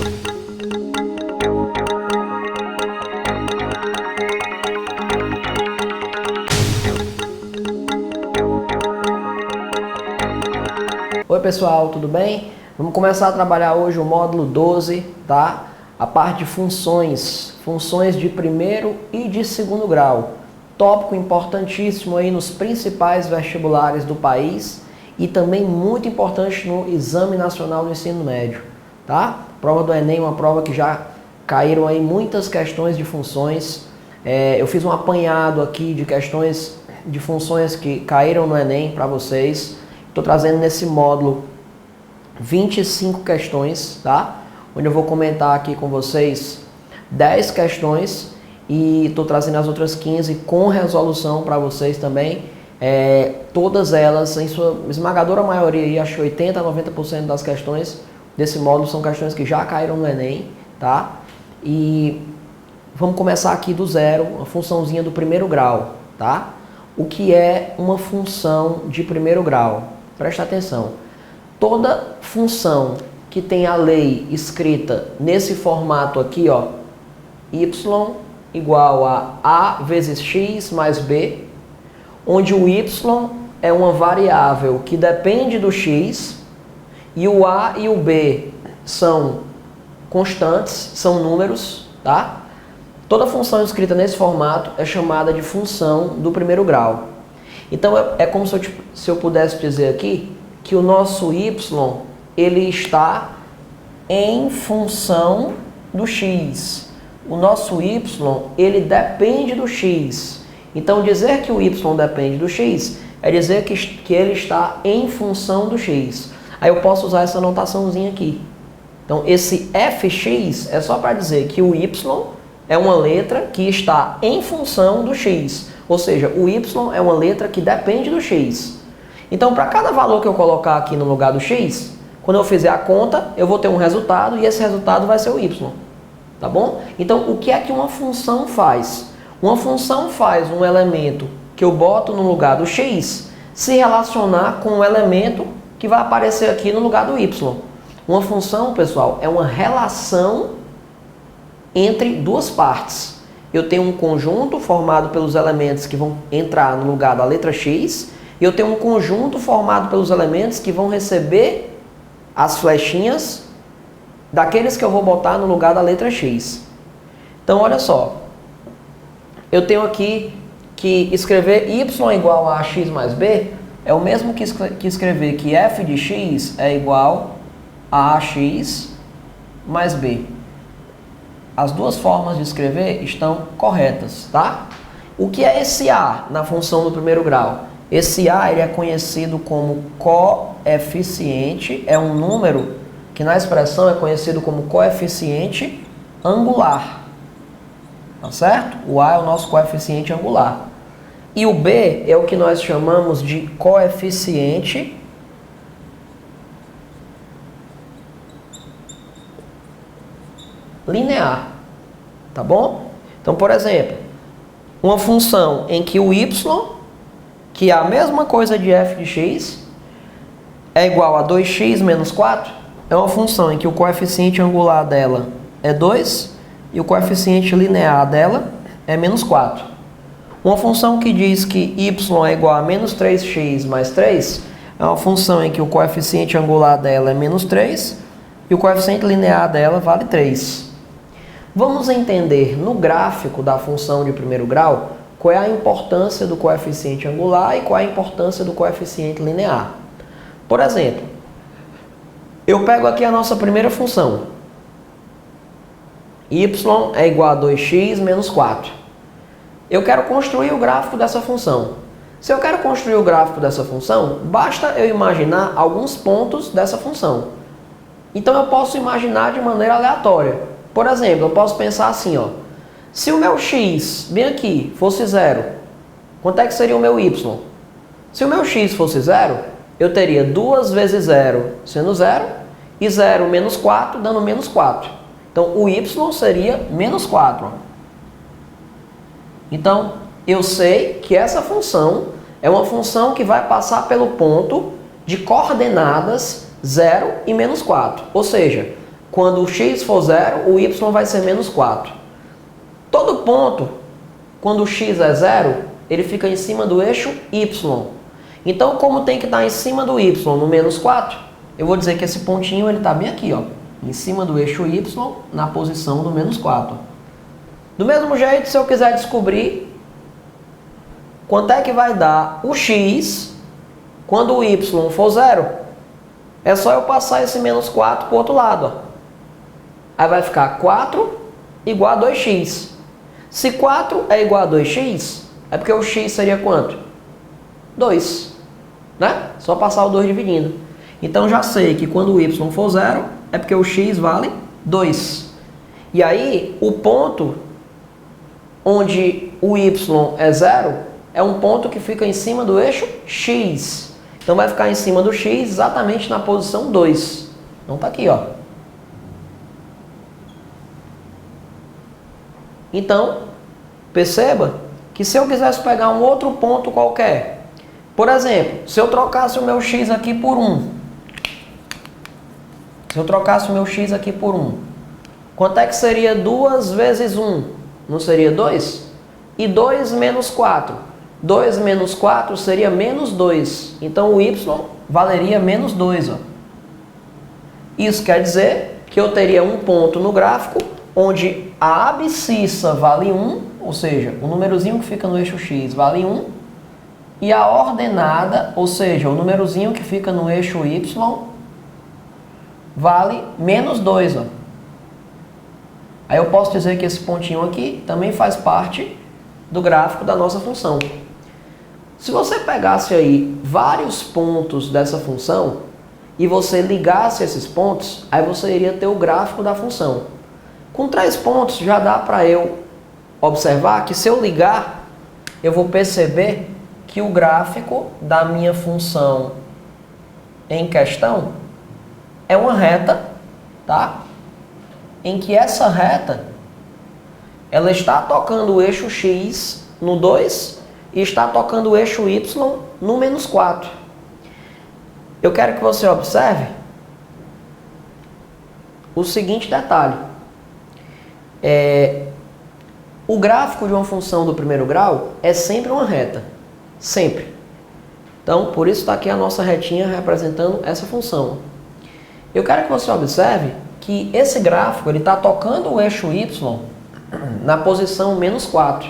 Oi pessoal, tudo bem? Vamos começar a trabalhar hoje o módulo 12, tá? A parte de funções de primeiro e de segundo grau. Tópico importantíssimo aí nos principais vestibulares do país e também muito importante no Exame Nacional do Ensino Médio, tá? Prova do Enem, uma prova que já caíram aí muitas questões de funções. Eu fiz um apanhado aqui de questões de funções que caíram no Enem para vocês. Estou trazendo nesse módulo 25 questões, tá? Onde eu vou comentar aqui com vocês 10 questões e estou trazendo as outras 15 com resolução para vocês também. Todas elas, em sua esmagadora maioria, acho que 80% a 90% das questões desse módulo são questões que já caíram no Enem, tá? E vamos começar aqui do zero, uma funçãozinha do primeiro grau, tá? O que é uma função de primeiro grau? Presta atenção. Toda função que tem a lei escrita nesse formato aqui, ó, y igual a a vezes x mais b, onde o y é uma variável que depende do x e o a e o b são constantes, são números, tá? Toda função escrita nesse formato é chamada de função do primeiro grau. Então é como se eu pudesse dizer aqui que o nosso y ele está em função do x. O nosso y ele depende do x. Então dizer que o y depende do x é dizer que ele está em função do x. Aí eu posso usar essa notaçãozinha aqui. Então esse fx é só para dizer que o y é uma letra que está em função do x. Ou seja, o y é uma letra que depende do x. Então, para cada valor que eu colocar aqui no lugar do x, quando eu fizer a conta, eu vou ter um resultado e esse resultado vai ser o y. Tá bom? Então, o que é que uma função faz? Uma função faz um elemento que eu boto no lugar do x se relacionar com o elemento que vai aparecer aqui no lugar do y. Uma função, pessoal, é uma relação entre duas partes. Eu tenho um conjunto formado pelos elementos que vão entrar no lugar da letra x e eu tenho um conjunto formado pelos elementos que vão receber as flechinhas daqueles que eu vou botar no lugar da letra x. Então, olha só. Eu tenho aqui que escrever y igual a x mais b é o mesmo que escrever que f de x é igual a ax mais b. As duas formas de escrever estão corretas, tá? O que é esse a na função do primeiro grau? Esse a ele é conhecido como coeficiente, é um número que na expressão é conhecido como coeficiente angular. Tá certo? O a é o nosso coeficiente angular. E o b é o que nós chamamos de coeficiente linear, tá bom? Então, por exemplo, uma função em que o y, que é a mesma coisa de f de x, é igual a 2x menos 4, é uma função em que o coeficiente angular dela é 2 e o coeficiente linear dela é menos 4. Uma função que diz que y é igual a menos 3x mais 3 é uma função em que o coeficiente angular dela é menos 3 e o coeficiente linear dela vale 3. Vamos entender no gráfico da função de primeiro grau qual é a importância do coeficiente angular e qual é a importância do coeficiente linear. Por exemplo, eu pego aqui a nossa primeira função. Y é igual a 2x menos 4. Eu quero construir o gráfico dessa função. Se eu quero construir o gráfico dessa função, basta eu imaginar alguns pontos dessa função. Então eu posso imaginar de maneira aleatória. Por exemplo, eu posso pensar assim, ó. Se o meu x, bem aqui, fosse 0, quanto é que seria o meu y? Se o meu x fosse 0, eu teria 2 vezes 0 sendo 0, e 0 menos 4 dando menos 4. Então, o y seria menos 4. Então, eu sei que essa função é uma função que vai passar pelo ponto de coordenadas 0 e menos 4. Ou seja, quando o x for 0, o y vai ser menos 4. Todo ponto, quando o x é 0, ele fica em cima do eixo y. Então, como tem que estar em cima do y no menos 4, eu vou dizer que esse pontinho está bem aqui, ó, em cima do eixo y, na posição do menos 4. Do mesmo jeito, se eu quiser descobrir quanto é que vai dar o x quando o y for 0, é só eu passar esse menos 4 para o outro lado. Ó. Aí vai ficar 4 igual a 2x. Se 4 é igual a 2x, é porque o x seria quanto? 2. Né? Só passar o 2 dividindo. Então já sei que quando o y for 0, é porque o x vale 2. E aí, o ponto onde o y é 0 é um ponto que fica em cima do eixo x. Então vai ficar em cima do x exatamente na posição 2. Então tá aqui, ó. Então, perceba que se eu quisesse pegar um outro ponto qualquer, por exemplo, se eu trocasse o meu x aqui por 1, quanto é que seria 2 vezes 1? Não seria 2? E 2 menos 4? 2 menos 4 seria menos 2. Então o y valeria menos 2. Ó. Isso quer dizer que eu teria um ponto no gráfico onde a abscissa vale 1, ou seja, o númerozinho que fica no eixo x vale 1, e a ordenada, ou seja, o númerozinho que fica no eixo y, vale menos 2. Ó. Aí eu posso dizer que esse pontinho aqui também faz parte do gráfico da nossa função. Se você pegasse aí vários pontos dessa função e você ligasse esses pontos, aí você iria ter o gráfico da função. Com 3 pontos já dá para eu observar que se eu ligar, eu vou perceber que o gráfico da minha função em questão é uma reta, tá? Em que essa reta ela está tocando o eixo x no 2 e está tocando o eixo y no menos 4. Eu quero que você observe o seguinte detalhe. O gráfico de uma função do primeiro grau é sempre uma reta. Sempre. Então, por isso está aqui a nossa retinha representando essa função. Eu quero que você observe que esse gráfico está tocando o eixo y na posição menos 4.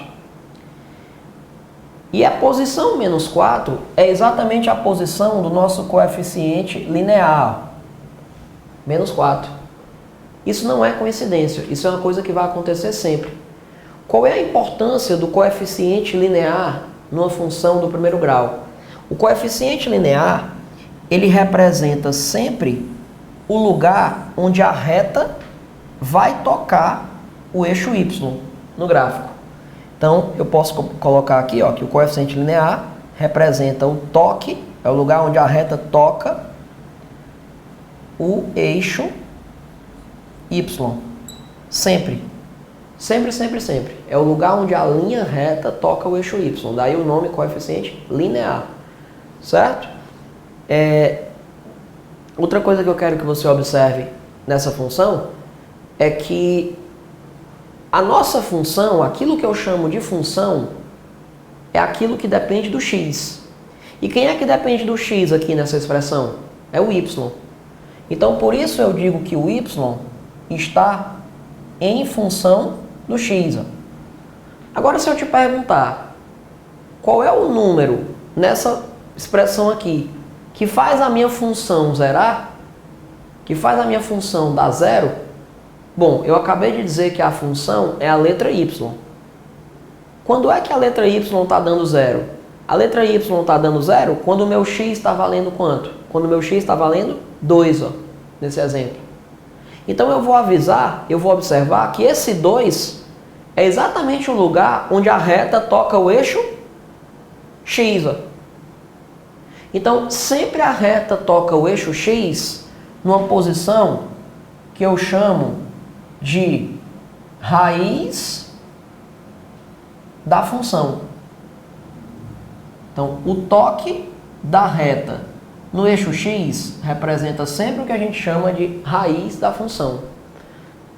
E a posição menos 4 é exatamente a posição do nosso coeficiente linear. Menos 4. Isso não é coincidência, isso é uma coisa que vai acontecer sempre. Qual é a importância do coeficiente linear numa função do primeiro grau? O coeficiente linear, ele representa sempre o lugar onde a reta vai tocar o eixo y no gráfico. Então, eu posso colocar aqui, ó, que o coeficiente linear representa o toque, é o lugar onde a reta toca o eixo y. Sempre. Sempre, sempre, sempre. É o lugar onde a linha reta toca o eixo y. Daí o nome coeficiente linear. Certo? Outra coisa que eu quero que você observe nessa função é que a nossa função, aquilo que eu chamo de função, é aquilo que depende do x. E quem é que depende do x aqui nessa expressão? É o y. Então, por isso eu digo que o y está em função do x. Agora, se eu te perguntar qual é o número nessa expressão aqui que faz a minha função zerar, que faz a minha função dar zero, bom, eu acabei de dizer que a função é a letra y. Quando é que a letra y está dando zero? A letra y está dando zero quando o meu x está valendo quanto? Quando o meu x está valendo 2, ó, nesse exemplo. Então eu vou avisar, eu vou observar que esse 2 é exatamente o lugar onde a reta toca o eixo x. Ó. Então sempre a reta toca o eixo x numa posição que eu chamo de raiz da função. Então, o toque da reta no eixo x representa sempre o que a gente chama de raiz da função.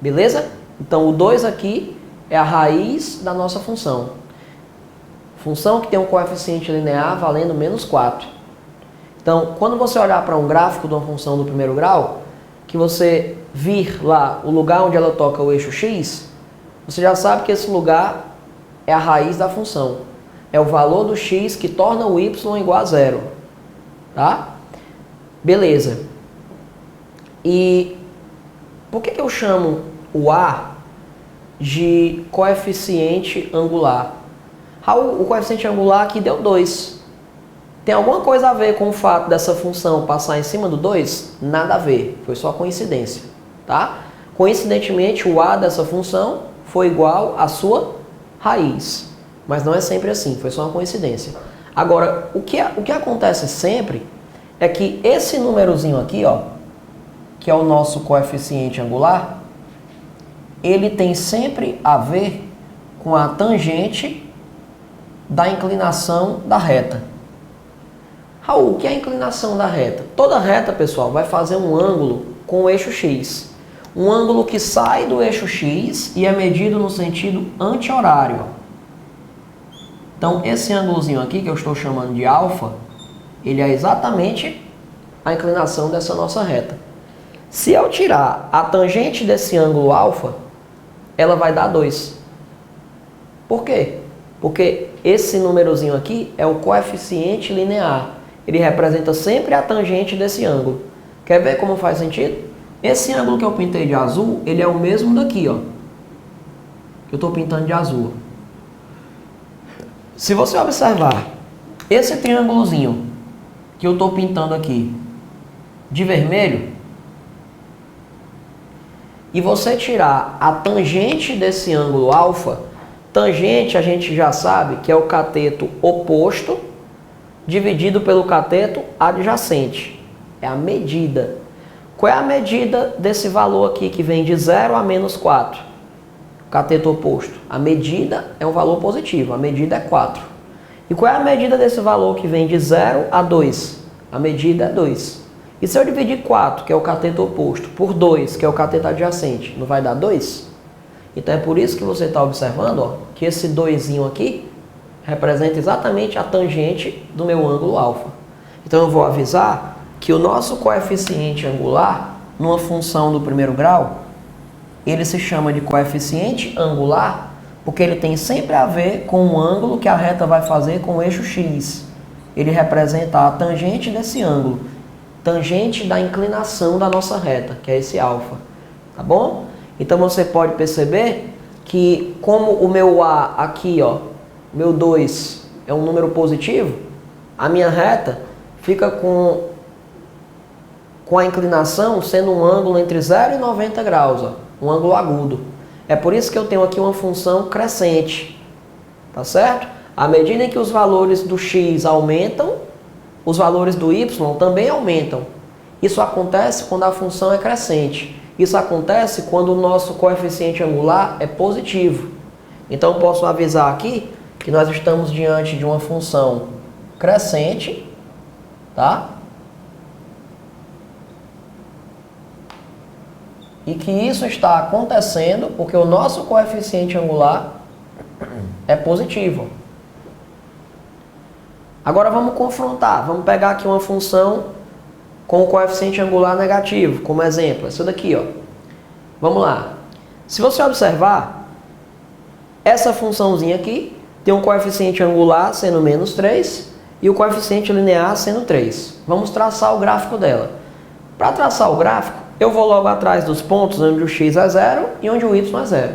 Beleza? Então o 2 aqui é a raiz da nossa função. Função que tem um coeficiente linear valendo menos 4. Então, quando você olhar para um gráfico de uma função do primeiro grau, que você vir lá o lugar onde ela toca o eixo x, você já sabe que esse lugar é a raiz da função. É o valor do x que torna o y igual a zero. Tá? Beleza. E por que eu chamo o A de coeficiente angular? Raul, o coeficiente angular aqui deu 2. Tem alguma coisa a ver com o fato dessa função passar em cima do 2? Nada a ver, foi só coincidência. Tá? Coincidentemente, o A dessa função foi igual à sua raiz. Mas não é sempre assim, foi só uma coincidência. Agora, o que acontece sempre é que esse númerozinho aqui, ó, que é o nosso coeficiente angular, ele tem sempre a ver com a tangente da inclinação da reta. Raul, o que é a inclinação da reta? Toda reta, pessoal, vai fazer um ângulo com o eixo x. Um ângulo que sai do eixo x e é medido no sentido anti-horário. Então, esse ângulozinho aqui, que eu estou chamando de alfa, ele é exatamente a inclinação dessa nossa reta. Se eu tirar a tangente desse ângulo alfa, ela vai dar 2. Por quê? Porque esse númerozinho aqui é o coeficiente linear. Ele representa sempre a tangente desse ângulo. Quer ver como faz sentido? Esse ângulo que eu pintei de azul, ele é o mesmo daqui, ó. Que eu estou pintando de azul. Se você observar esse triângulozinho que eu estou pintando aqui de vermelho, e você tirar a tangente desse ângulo alfa, tangente a gente já sabe que é o cateto oposto dividido pelo cateto adjacente. É a medida. Qual é a medida desse valor aqui que vem de 0 a menos 4? Cateto oposto. A medida é um valor positivo, a medida é 4. E qual é a medida desse valor que vem de 0 a 2? A medida é 2. E se eu dividir 4, que é o cateto oposto, por 2, que é o cateto adjacente, não vai dar 2? Então é por isso que você está observando, ó, que esse 2zinho aqui representa exatamente a tangente do meu ângulo alfa. Então eu vou avisar que o nosso coeficiente angular, numa função do primeiro grau, ele se chama de coeficiente angular porque ele tem sempre a ver com o ângulo que a reta vai fazer com o eixo x. Ele representa a tangente desse ângulo, tangente da inclinação da nossa reta, que é esse alfa. Tá bom? Então você pode perceber que como o meu A aqui, ó, meu 2 é um número positivo, a minha reta fica com a inclinação sendo um ângulo entre 0 e 90 graus, ó, um ângulo agudo. É por isso que eu tenho aqui uma função crescente, tá certo? À medida em que os valores do x aumentam, os valores do y também aumentam. Isso acontece quando a função é crescente. Isso acontece quando o nosso coeficiente angular é positivo. Então eu posso avisar aqui que nós estamos diante de uma função crescente, tá? E que isso está acontecendo porque o nosso coeficiente angular é positivo. Agora vamos confrontar. Vamos pegar aqui uma função com o coeficiente angular negativo, como exemplo. Essa daqui, ó. Vamos lá. Se você observar, essa funçãozinha aqui tem um coeficiente angular sendo menos 3 e o coeficiente linear sendo 3. Vamos traçar o gráfico dela. Para traçar o gráfico, eu vou logo atrás dos pontos onde o x é 0 e onde o y é 0.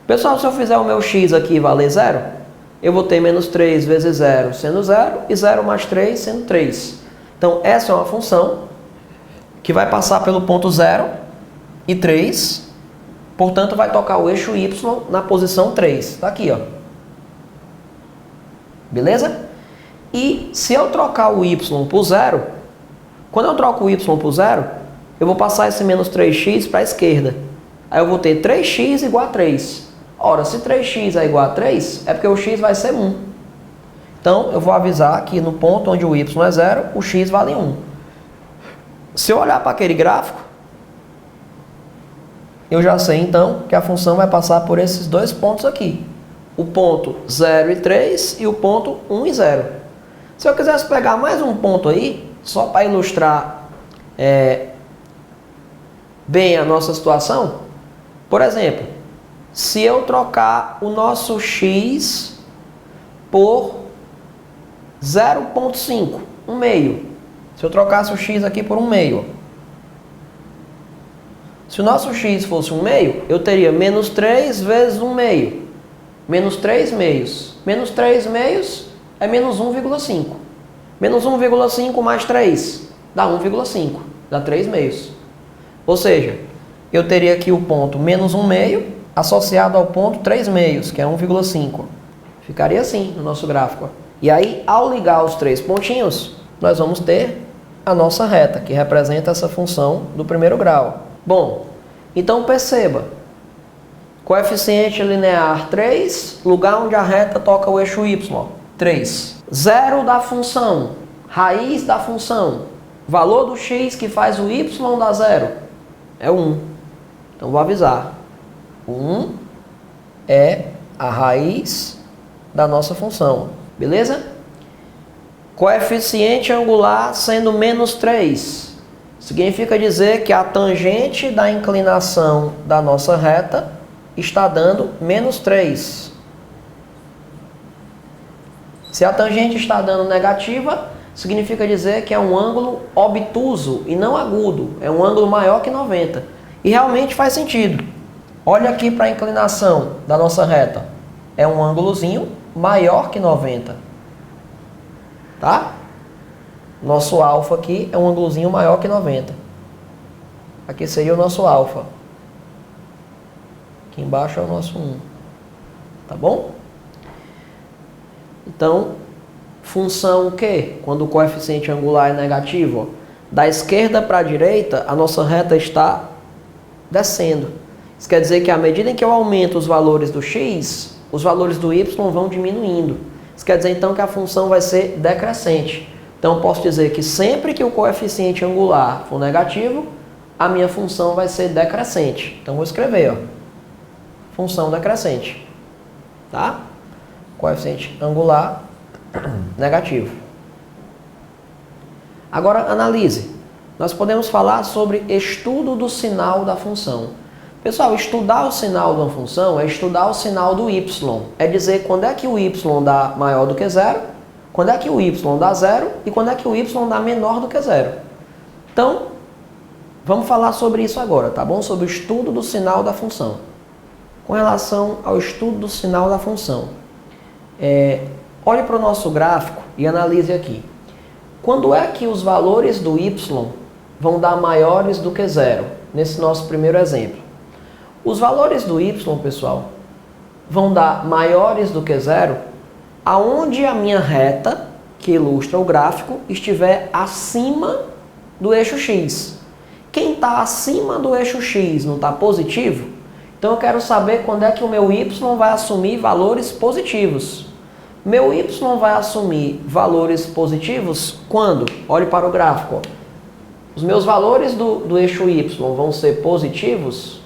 Pessoal, se eu fizer o meu x aqui valer 0, eu vou ter menos 3 vezes 0 sendo 0 e 0 mais 3 sendo 3. Então, essa é uma função que vai passar pelo ponto 0 e 3, portanto, vai tocar o eixo y na posição 3. Tá aqui, ó. Beleza? E se eu trocar o y por 0, quando eu troco o y por 0, eu vou passar esse menos 3x para a esquerda. Aí eu vou ter 3x igual a 3. Ora, se 3x é igual a 3, é porque o x vai ser 1. Então, eu vou avisar que no ponto onde o y é 0, o x vale 1. Se eu olhar para aquele gráfico, eu já sei então que a função vai passar por esses dois pontos aqui. O ponto 0 e 3 e o ponto 1 e 0. Se eu quisesse pegar mais um ponto aí, só para ilustrar bem a nossa situação, por exemplo, se eu trocar o nosso x por 0,5, 1 meio. Se eu trocasse o x aqui por 1 meio. Se o nosso x fosse 1 meio, eu teria menos 3 vezes 1 meio. Menos 3 meios. Menos 3 meios é menos 1,5. Menos 1,5 mais 3 dá 1,5. Dá 3 meios. Ou seja, eu teria aqui o ponto menos 1 meio associado ao ponto 3 meios, que é 1,5. Ficaria assim no nosso gráfico. E aí, ao ligar os três pontinhos, nós vamos ter a nossa reta, que representa essa função do primeiro grau. Bom, então perceba. Coeficiente linear 3, lugar onde a reta toca o eixo y, 3. Zero da função, raiz da função, valor do x que faz o y dar zero, é 1. Então vou avisar. 1 é a raiz da nossa função, beleza? Coeficiente angular sendo menos 3, significa dizer que a tangente da inclinação da nossa reta está dando menos 3. Se a tangente está dando negativa, significa dizer que é um ângulo obtuso e não agudo, é um ângulo maior que 90. E realmente faz sentido. Olha aqui para a inclinação da nossa reta, é um ângulozinho maior que 90. Tá? Nosso alfa aqui é um ângulozinho maior que 90. Aqui seria o nosso alfa. Aqui embaixo é o nosso 1. Tá bom? Então, função o quê? Quando o coeficiente angular é negativo, ó, da esquerda para a direita, a nossa reta está descendo. Isso quer dizer que à medida em que eu aumento os valores do x, os valores do y vão diminuindo. Isso quer dizer então que a função vai ser decrescente. Então, posso dizer que sempre que o coeficiente angular for negativo, a minha função vai ser decrescente. Então, vou escrever, ó, função decrescente. Tá? Coeficiente angular negativo. Agora, analise. Nós podemos falar sobre estudo do sinal da função. Pessoal, estudar o sinal de uma função é estudar o sinal do y. É dizer quando é que o y dá maior do que zero, quando é que o y dá zero e quando é que o y dá menor do que zero. Então, vamos falar sobre isso agora, tá bom? Sobre o estudo do sinal da função. Com relação ao estudo do sinal da função, olhe para o nosso gráfico e analise aqui. Quando é que os valores do y vão dar maiores do que zero? Nesse nosso primeiro exemplo. Os valores do y, pessoal, vão dar maiores do que zero aonde a minha reta, que ilustra o gráfico, estiver acima do eixo x. Quem está acima do eixo x não está positivo? Então eu quero saber quando é que o meu y vai assumir valores positivos. Meu y vai assumir valores positivos quando? Olhe para o gráfico. Ó. Os meus valores do eixo y vão ser positivos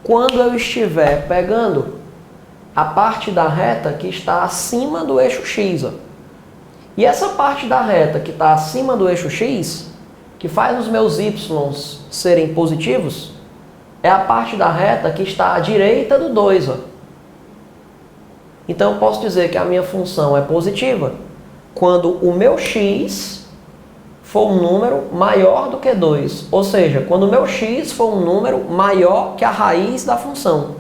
quando eu estiver pegando a parte da reta que está acima do eixo x. Ó. E essa parte da reta que está acima do eixo x, que faz os meus y serem positivos, é a parte da reta que está à direita do 2. Ó. Então eu posso dizer que a minha função é positiva quando o meu x for um número maior do que 2. Ou seja, quando o meu x for um número maior que a raiz da função.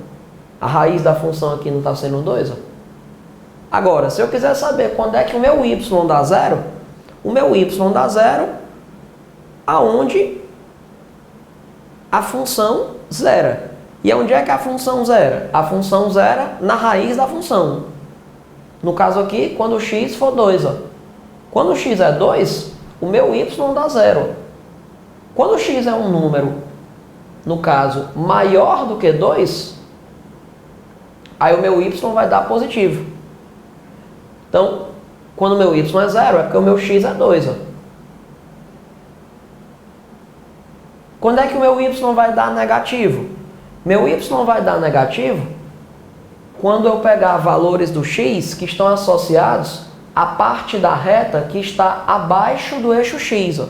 A raiz da função aqui não está sendo 2? Ó. Agora, se eu quiser saber quando é que o meu y dá zero, o meu y dá zero aonde a função zera. E onde é que a função zera? A função zera na raiz da função. No caso aqui, quando o x for 2. Ó. Quando o x é 2, o meu y dá zero. Quando o x é um número, no caso, maior do que 2, aí o meu y vai dar positivo. Então, quando o meu y é zero, é porque o meu x é 2. Ó. Quando é que o meu y vai dar negativo? Meu y vai dar negativo quando eu pegar valores do x que estão associados à parte da reta que está abaixo do eixo x. Ó.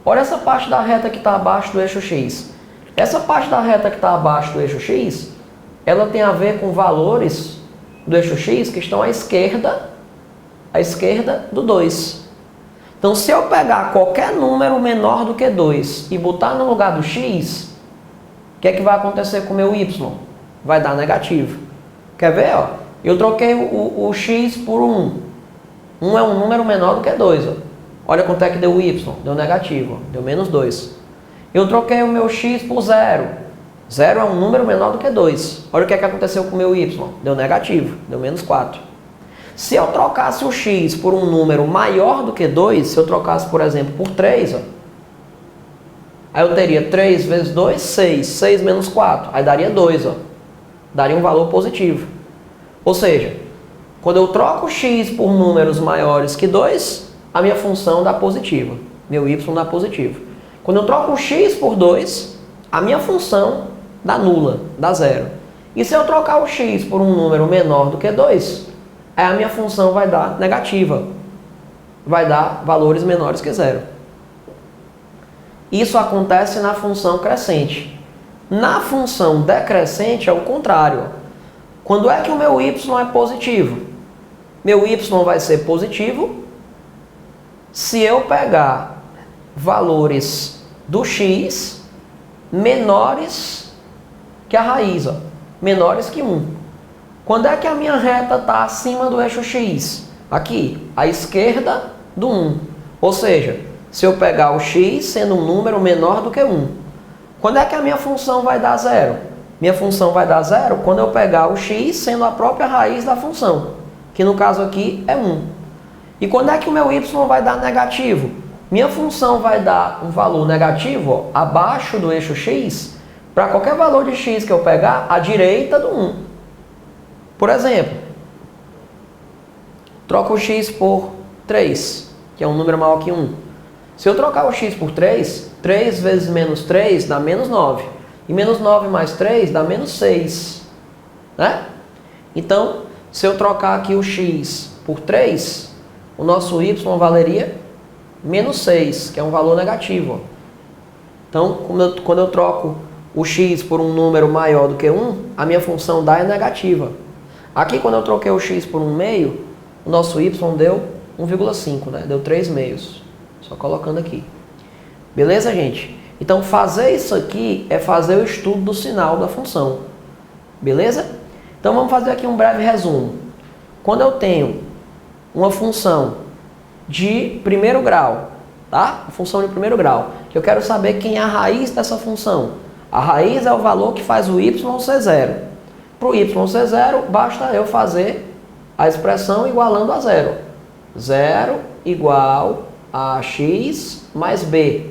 Olha essa parte da reta que está abaixo do eixo x. Essa parte da reta que está abaixo do eixo x, ela tem a ver com valores do eixo x que estão à esquerda do 2. Então, se eu pegar qualquer número menor do que 2 e botar no lugar do x, o que é que vai acontecer com o meu y? Vai dar negativo. Quer ver? Ó? Eu troquei o x por 1. 1 é um número menor do que 2. Ó. Olha quanto é que deu o y. Deu negativo. Ó. Deu menos 2. Eu troquei o meu x por 0. 0 é um número menor do que 2. Olha o que é que aconteceu com o meu y. Deu negativo. Deu menos 4. Se eu trocasse o x por um número maior do que 2, se eu trocasse, por exemplo, por 3, ó, aí eu teria 3 vezes 2, 6. 6 menos 4. Aí daria 2. Ó. Daria um valor positivo. Ou seja, quando eu troco o x por números maiores que 2, a minha função dá positiva. Meu y dá positivo. Quando eu troco o x por 2, a minha função dá nula, dá zero. E se eu trocar o x por um número menor do que 2, aí a minha função vai dar negativa. Vai dar valores menores que zero. Isso acontece na função crescente. Na função decrescente é o contrário. Quando é que o meu y é positivo? Meu y vai ser positivo se eu pegar valores do x menores que a raiz, ó, menores que 1. Quando é que a minha reta está acima do eixo x? Aqui, à esquerda do 1. Ou seja, se eu pegar o x sendo um número menor do que 1. Quando é que a minha função vai dar zero? Minha função vai dar zero quando eu pegar o x sendo a própria raiz da função, que no caso aqui é 1. E quando é que o meu y vai dar negativo? Minha função vai dar um valor negativo, ó, abaixo do eixo x, para qualquer valor de x que eu pegar à direita do 1. Por exemplo, troco o x por 3, que é um número maior que 1. Se eu trocar o x por 3, 3 vezes menos 3 dá menos 9. E menos 9 mais 3 dá menos 6. Né? Então, se eu trocar aqui o x por 3, o nosso y valeria menos 6, que é um valor negativo. Então, quando eu troco o x por um número maior do que 1, a minha função dá é negativa. Aqui, quando eu troquei o x por 1 meio, o nosso y deu 1,5, né? Deu 3 meios. Só colocando aqui. Beleza, gente? Então, fazer isso aqui é fazer o estudo do sinal da função. Beleza? Então, vamos fazer aqui um breve resumo. Quando eu tenho uma função de primeiro grau, tá? A função de primeiro grau, que eu quero saber quem é a raiz dessa função. A raiz é o valor que faz o y ser zero. Para o y ser zero, basta eu fazer a expressão igualando a zero. 0 igual a x mais b.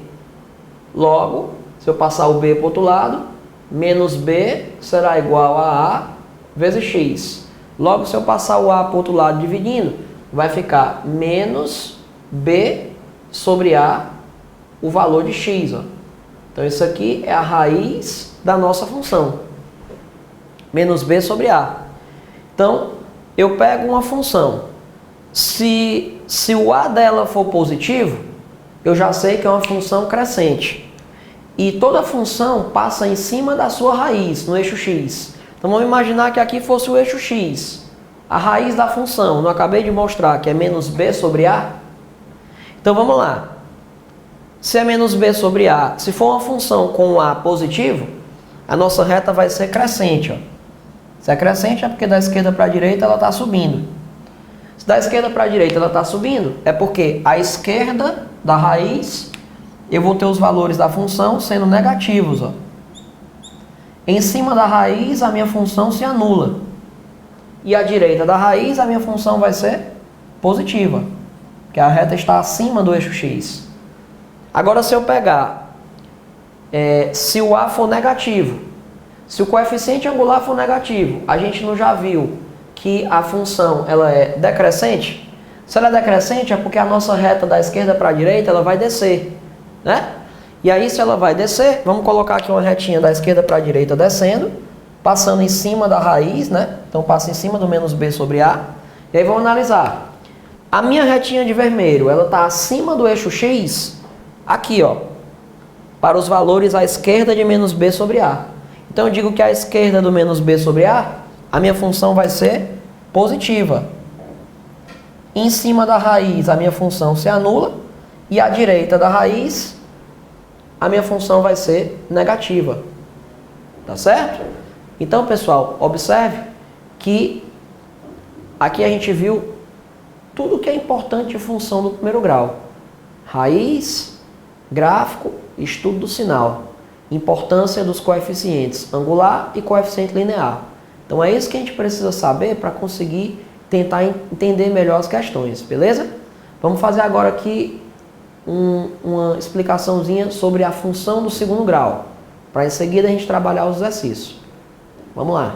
Logo, se eu passar o b para o outro lado, menos b será igual a a vezes x. Logo, se eu passar o a para o outro lado dividindo, vai ficar menos b sobre a, o valor de x. Ó. Então, isso aqui é a raiz da nossa função. Menos b sobre a. Então, eu pego uma função. Se o a dela for positivo, eu já sei que é uma função crescente. E toda função passa em cima da sua raiz, no eixo x. Então vamos imaginar que aqui fosse o eixo x. A raiz da função, não acabei de mostrar que é menos b sobre a? Então vamos lá. Se é menos b sobre a, se for uma função com a positivo, a nossa reta vai ser crescente. Ó. Se é crescente é porque da esquerda para a direita ela está subindo. Se da esquerda para a direita ela está subindo, é porque à esquerda da raiz eu vou ter os valores da função sendo negativos. Ó. Em cima da raiz a minha função se anula. E à direita da raiz a minha função vai ser positiva, porque a reta está acima do eixo x. Agora se eu pegar, se o a for negativo, se o coeficiente angular for negativo, a gente não já viu que a função ela é decrescente? Se ela é decrescente é porque a nossa reta da esquerda para a direita ela vai descer, né? E aí se ela vai descer, vamos colocar aqui uma retinha da esquerda para a direita descendo, passando em cima da raiz, né? Então passa em cima do menos b sobre a. E aí vamos analisar. A minha retinha de vermelho, ela está acima do eixo x, aqui ó, para os valores à esquerda de menos b sobre a. Então eu digo que à esquerda do menos b sobre a minha função vai ser positiva. Em cima da raiz, a minha função se anula. E à direita da raiz, a minha função vai ser negativa. Tá certo? Então, pessoal, observe que aqui a gente viu tudo que é importante de função do primeiro grau. Raiz, gráfico, estudo do sinal. Importância dos coeficientes angular e coeficiente linear. Então é isso que a gente precisa saber para conseguir tentar entender melhor as questões, beleza? Vamos fazer agora aqui uma explicaçãozinha sobre a função do segundo grau, para em seguida a gente trabalhar os exercícios. Vamos lá.